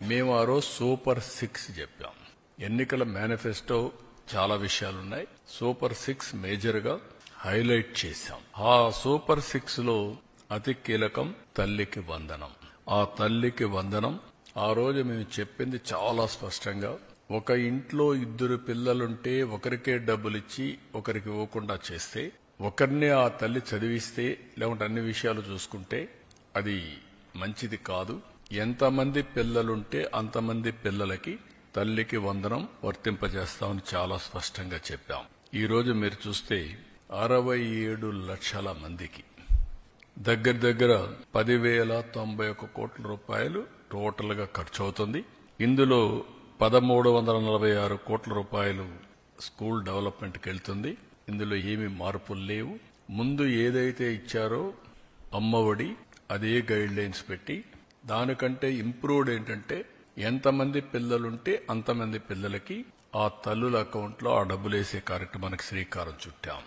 మేము ఆ రోజు సూపర్ 6 చెప్పాం. ఎన్నికల మేనిఫెస్టో చాలా విషయాలున్నాయి. సూపర్ 6 మేజర్ గా హైలైట్ చేశాం. ఆ సూపర్ 6 లో అతి కీలకం తల్లికి వందనం. ఆ తల్లికి వందనం ఆ రోజు మేము చెప్పింది చాలా స్పష్టంగా, ఒక ఇంట్లో 2 పిల్లలుంటే ఒకరికే డబ్బులిచ్చి ఒకరికి ఇవ్వకుండా చేస్తే, ఒకరినే ఆ తల్లి చదివిస్తే, లేకుంటే అన్ని విషయాలు చూసుకుంటే అది మంచిది కాదు. ఎంతమంది పిల్లలుంటే అంతమంది పిల్లలకి తల్లికి వందనం వర్తింపజేస్తామని చాలా స్పష్టంగా చెప్పాం. ఈ రోజు మీరు చూస్తే 67 లక్షల మందికి దగ్గర 10,091 కోట్ల రూపాయలు టోటల్ గా ఖర్చు అవుతుంది. ఇందులో 1,346 కోట్ల రూపాయలు స్కూల్ డెవలప్మెంట్ కి వెళ్తుంది. ఇందులో ఏమీ మార్పులు లేవు. ముందు ఏదైతే ఇచ్చారో అమ్మఒడి అదే గైడ్ లైన్స్ పెట్టి, దానికంటే ఇంప్రూవ్డ్ ఏంటంటే ఎంతమంది పిల్లలుంటే అంతమంది పిల్లలకి ఆ తల్లుల అకౌంట్లో ఆ డబ్బులు వేసే కార్యక్రమానికి శ్రీకారం చుట్టాం.